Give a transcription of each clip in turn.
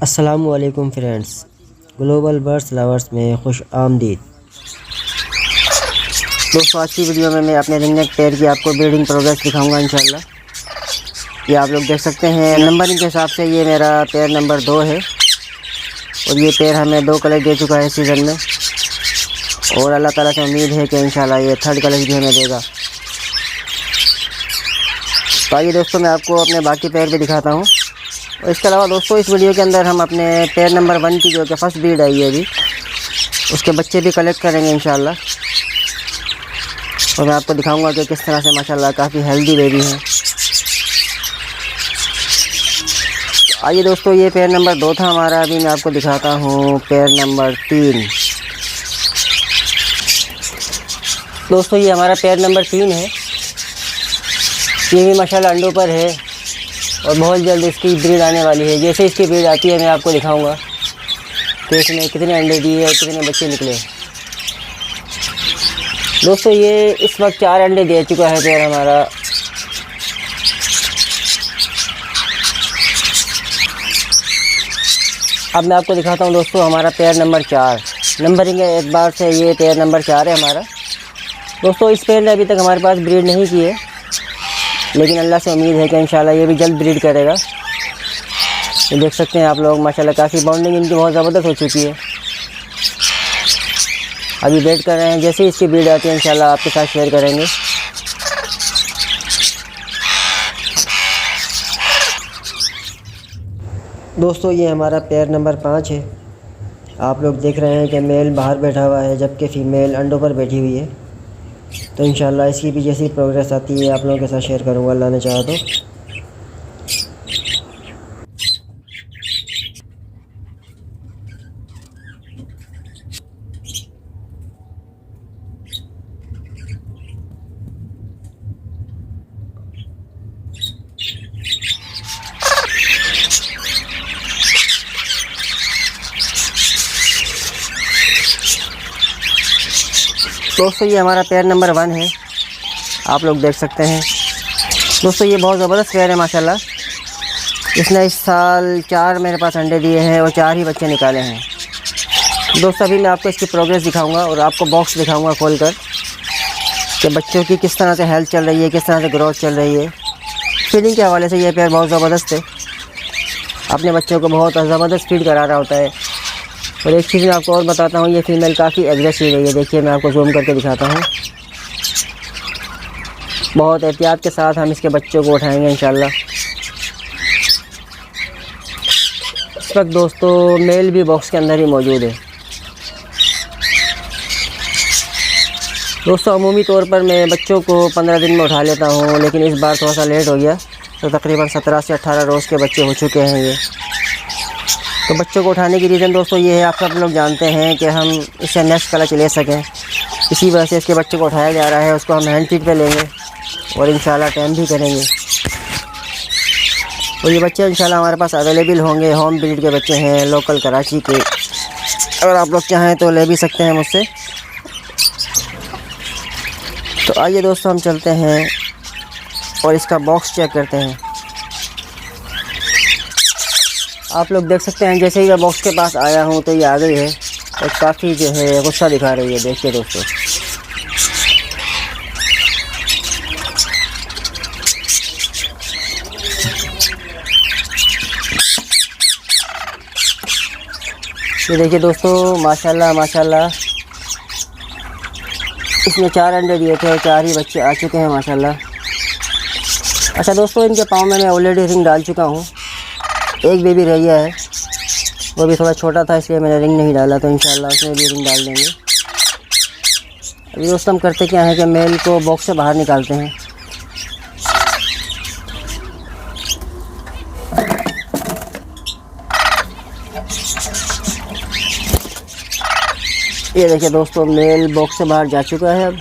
अस्सलामुअलैकुम friends, global birds lovers में खुश आमदीद। दोस्तों, आज की वीडियो में मैं अपने रिंगनेक पेयर की आपको ब्रीडिंग प्रोग्रेस दिखाऊंगा इंशाल्लाह। ये आप लोग देख सकते हैं, नंबरिंग के हिसाब से ये मेरा पेयर नंबर 2 है और ये पेयर हमें 2 कलर दे चुका है सीज़न में और अल्लाह ताला से उम्मीद है कि इंशाल्लाह ये 3rd कलर भी हमें देगा। तो आइए दोस्तों, मैं आपको अपने बाकी पेयर भी दिखाता हूँ। और इसके अलावा दोस्तों, इस वीडियो के अंदर हम अपने पेयर नंबर 1 की जो कि फर्स्ट ब्रीड आई है अभी, उसके बच्चे भी कलेक्ट करेंगे इंशाल्लाह। और मैं आपको दिखाऊंगा कि किस तरह से माशाल्लाह काफ़ी हेल्दी बेबी है। तो आइए दोस्तों, ये पेयर नंबर 2 था हमारा। अभी मैं आपको दिखाता हूँ पेयर नंबर 3। दोस्तों, ये हमारा पेयर नंबर 3 है। ये भी माशाल्लाह अंडों पर है और बहुत जल्द इसकी ब्रीड आने वाली है। जैसे इसकी ब्रीड आती है मैं आपको दिखाऊंगा कि इसने कितने अंडे दिए और कितने बच्चे निकले। दोस्तों, ये इस वक्त 4 अंडे दे चुका है पेयर हमारा। अब मैं आपको दिखाता हूँ दोस्तों हमारा पेयर नंबर 4। नंबरिंग है एक बार से, ये पेयर नंबर 4 है हमारा। दोस्तों, इस पेयर ने अभी तक हमारे पास ब्रीड नहीं की है, लेकिन अल्लाह से उम्मीद है कि इंशाल्लाह ये भी जल्द ब्रीड करेगा। ये देख सकते हैं आप लोग, माशाल्लाह काफ़ी बॉन्डिंग इनकी बहुत ज़बरदस्त हो चुकी है। अभी वेट कर रहे हैं, जैसे ही इसकी ब्रीड आती है इंशाल्लाह आपके साथ शेयर करेंगे। दोस्तों, ये हमारा पेयर नंबर 5 है। आप लोग देख रहे हैं कि मेल बाहर बैठा हुआ है जबकि फ़ीमेल अंडों पर बैठी हुई है। तो इंशाल्लाह इसकी भी जैसी प्रोग्रेस आती है आप लोगों के साथ शेयर करूँगा अल्लाह ने चाहा तो। दोस्तों, ये हमारा पेयर नंबर 1 है, आप लोग देख सकते हैं। दोस्तों, ये बहुत ज़बरदस्त पेयर है माशाल्लाह। इसने इस साल 4 मेरे पास अंडे दिए हैं और 4 ही बच्चे निकाले हैं। दोस्तों, अभी मैं आपको इसकी प्रोग्रेस दिखाऊंगा और आपको बॉक्स दिखाऊंगा खोल कर कि बच्चों की किस तरह से हेल्थ चल रही है, किस तरह से ग्रोथ चल रही है। फीडिंग के हवाले से ये पेयर बहुत ज़बरदस्त है, अपने बच्चों को बहुत ज़बरदस्त फीड करा रहा होता है। और एक चीज़ मैं आपको और बताता हूँ, ये फीमेल काफ़ी एग्रेसिव है। ये देखिए, मैं आपको जूम करके दिखाता हूँ। बहुत एहतियात के साथ हम इसके बच्चों को उठाएंगे इंशाल्लाह। इस वक्त दोस्तों मेल भी बॉक्स के अंदर ही मौजूद है। दोस्तों, अमूमी तौर पर मैं बच्चों को 15 दिन में उठा लेता हूँ, लेकिन इस बार थोड़ा सा लेट हो गया, तो तकरीबन 17 से 18 रोज़ के बच्चे हो चुके हैं ये। तो बच्चों को उठाने की रीज़न दोस्तों ये है, आप सब लोग जानते हैं कि हम इससे नेक्स्ट क्लच ले सकें, इसी वजह से इसके बच्चे को उठाया जा रहा है। उसको हम हैंड फीड पे लेंगे और इंशाल्लाह टैम भी करेंगे। और ये बच्चे इंशाल्लाह हमारे पास अवेलेबल होंगे। होम ब्रीड के बच्चे हैं, लोकल कराची के। अगर आप लोग चाहें तो ले भी सकते हैं मुझसे। तो आइए दोस्तों, हम चलते हैं और इसका बॉक्स चेक करते हैं। आप लोग देख सकते हैं, जैसे ही मैं बॉक्स के पास आया हूँ तो ये आ गई है और काफ़ी जो है गुस्सा दिखा रही है। देखिए दोस्तों, ये देखिए दोस्तों, माशाल्लाह माशाल्लाह इसने 4 अंडे दिए थे और 4 ही बच्चे आ चुके हैं माशाल्लाह। अच्छा दोस्तों, इनके पाँव में मैं ऑलरेडी रिंग डाल चुका हूँ। एक बेबी रह गया है, वो भी थोड़ा छोटा था इसलिए मैंने रिंग नहीं डाला, तो इंशाल्लाह उसमें भी रिंग डाल देंगे। अभी दोस्तों हम करते क्या है कि मेल को बॉक्स से बाहर निकालते हैं। ये देखिए दोस्तों, मेल बॉक्स से बाहर जा चुका है। अब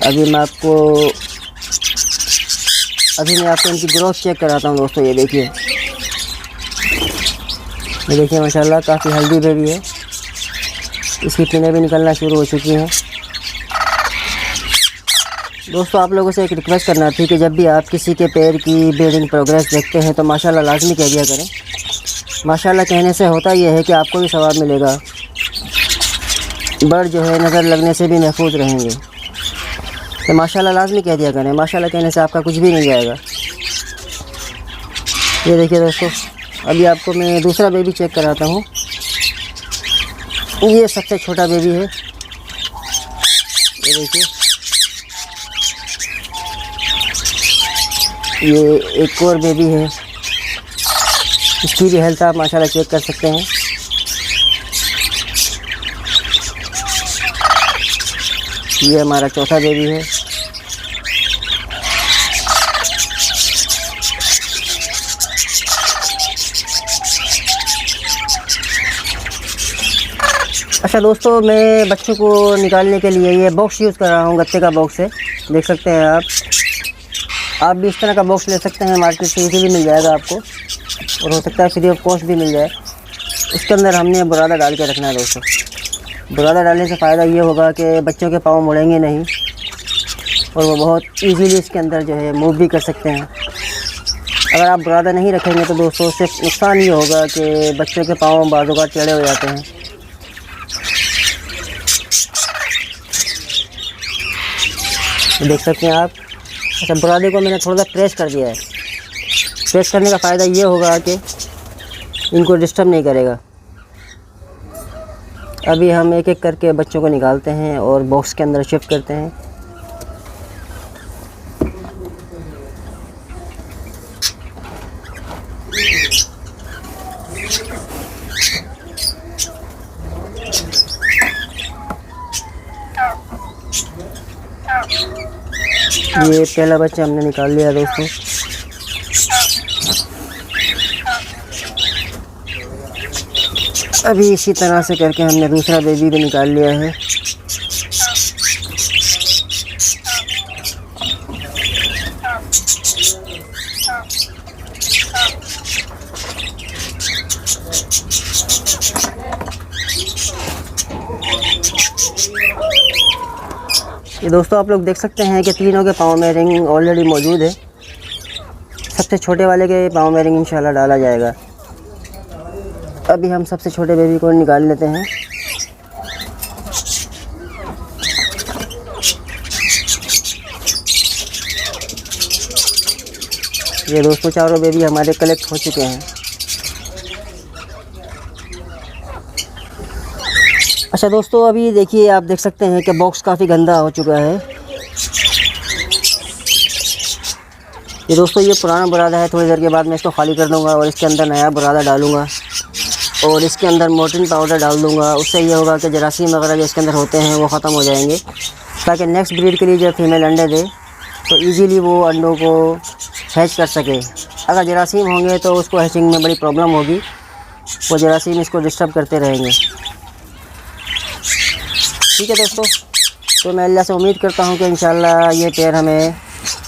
अभी मैं आपको इनकी ग्रोथ चेक कराता हूँ दोस्तों। ये देखिए माशाल्लाह काफ़ी हेल्दी बेबी है। इसकी पिनें भी निकलना शुरू हो चुकी हैं। दोस्तों आप लोगों से एक रिक्वेस्ट करना थी कि जब भी आप किसी के पैर की ब्रीडिंग प्रोग्रेस देखते हैं तो माशाल्लाह लाजमी कह दिया करें। माशाल्लाह कहने से होता यह है कि आपको भी सवाब मिलेगा, बर्ड जो है नज़र लगने से भी महफूज रहेंगे। तो माशाल्लाह लाजमी कह दिया करें, माशाल्लाह कहने से आपका कुछ भी नहीं जाएगा। ये देखिए दोस्तों, अभी आपको मैं दूसरा बेबी चेक कराता हूँ। ये सबसे छोटा बेबी है, ये देखिए। ये एक और बेबी है, इसकी भी हेल्थ आप माशाल्लाह चेक कर सकते हैं। ये हमारा चौथा बेबी है। अच्छा दोस्तों, मैं बच्चों को निकालने के लिए ये बॉक्स यूज़ कर रहा हूँ, गत्ते का बॉक्स है, देख सकते हैं आप भी इस तरह का बॉक्स ले सकते हैं, मार्केट से इजीली मिल जाएगा आपको, और हो सकता है फ्री ऑफ कॉस्ट भी मिल जाए। उसके अंदर हमने बुरादा डाल के रखना है दोस्तों। बुरादा डालने से फ़ायदा ये होगा कि बच्चों के पाँव मुड़ेंगे नहीं और वो बहुत इजीली इसके अंदर जो है मूव भी कर सकते हैं। अगर आप बुरादा नहीं रखेंगे तो दोस्तों सिर्फ नुकसान ये होगा कि बच्चों के पाँव बाजू का टेढ़े हो जाते हैं। देख सकते हैं आप। अच्छा, बुरादे को मैंने थोड़ा सा प्रेस कर दिया है। प्रेस करने का फ़ायदा ये होगा कि इनको डिस्टर्ब नहीं करेगा। अभी हम एक एक करके बच्चों को निकालते हैं और बॉक्स के अंदर शिफ्ट करते हैं। ये पहला बच्चा हमने निकाल लिया दोस्तों। अभी इसी तरह से करके हमने दूसरा बेबी भी निकाल लिया है। ये दोस्तों आप लोग देख सकते हैं कि तीनों के पाँव में रिंग ऑलरेडी मौजूद है। सबसे छोटे वाले के पाँव में रिंग इंशाल्लाह डाला जाएगा। अभी हम सबसे छोटे बेबी को निकाल लेते हैं। ये दोस्तों चारों बेबी हमारे कलेक्ट हो चुके हैं। अच्छा दोस्तों, अभी देखिए, आप देख सकते हैं कि बॉक्स काफ़ी गंदा हो चुका है। ये दोस्तों ये पुराना बुरादा है, थोड़ी देर के बाद मैं इसको खाली कर दूंगा और इसके अंदर नया बुरादा डालूंगा और इसके अंदर मोर्टीन पाउडर डाल दूंगा। उससे ये होगा कि जरासीम वगैरह जो इसके अंदर होते हैं वो ख़त्म हो जाएंगे, ताकि नेक्स्ट ब्रीड के लिए जब फीमेल अंडे दे तो ईज़िली वो अंडों को हैच कर सके। अगर जरासीम होंगे तो उसको हैचिंग में बड़ी प्रॉब्लम होगी, वो जरासीम इसको डिस्टर्ब करते रहेंगे। ठीक है दोस्तों, तो मैं अल्लाह से उम्मीद करता हूँ कि इंशाल्लाह ये पेयर हमें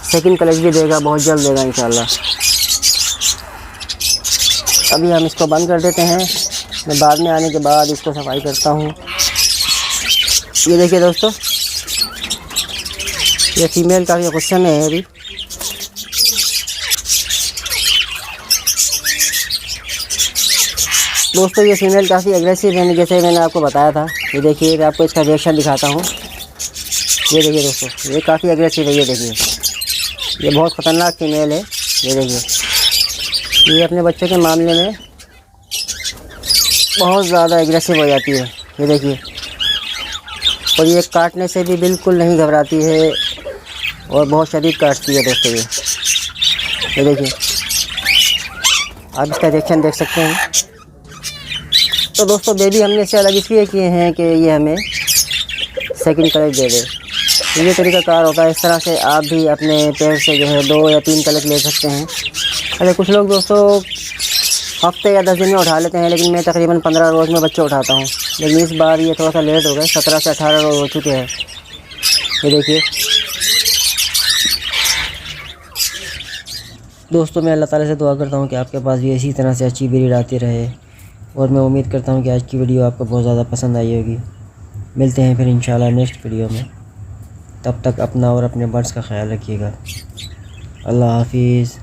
सेकंड कलेक्ट भी देगा, बहुत जल्द देगा इंशाल्लाह। अभी हम इसको बंद कर देते हैं, मैं बाद में आने के बाद इसको सफाई करता हूँ। ये देखिए दोस्तों, ये फीमेल काफ़ी गुस्से में है अभी। दोस्तों ये फीमेल काफ़ी एग्रेसिव है, जैसे मैंने आपको बताया था। ये देखिए, मैं आपको इसका रिएक्शन दिखाता हूँ। ये देखिए दोस्तों, ये काफ़ी एग्रेसिव है। ये देखिए, ये बहुत ख़तरनाक फीमेल है। ये देखिए, ये अपने बच्चों के मामले में बहुत ज़्यादा एग्रेसिव हो जाती है। ये देखिए, और ये काटने से भी बिल्कुल नहीं घबराती है और बहुत शदीद काटती है दोस्तों। ये देखिए, आप इसका रिएक्शन देख सकते हैं। तो दोस्तों बेबी हमने इससे अलग इसलिए किए हैं कि ये हमें सेकंड कलेक्ट दे दे। तो ये तरीक़ाकार होता है। इस तरह से आप भी अपने पेड़ से जो है 2 या 3 कलेक्ट ले सकते हैं। अरे कुछ लोग दोस्तों हफ्ते या 10 दिन में उठा लेते हैं, लेकिन मैं तकरीबन 15 रोज़ में बच्चे उठाता हूँ। लेकिन इस बार ये थोड़ा सा लेट हो गए, 17 से 18 रोज़ हो चुके हैं। ये देखिए दोस्तों, मैं अल्लाह ताला से दुआ करता हूँ कि आपके पास भी इसी तरह से अच्छी ब्रीड आती रहे, और मैं उम्मीद करता हूँ कि आज की वीडियो आपको बहुत ज़्यादा पसंद आई होगी। मिलते हैं फिर इंशाल्लाह नेक्स्ट वीडियो में। तब तक अपना और अपने बर्ड्स का ख्याल रखिएगा। अल्लाह हाफिज़।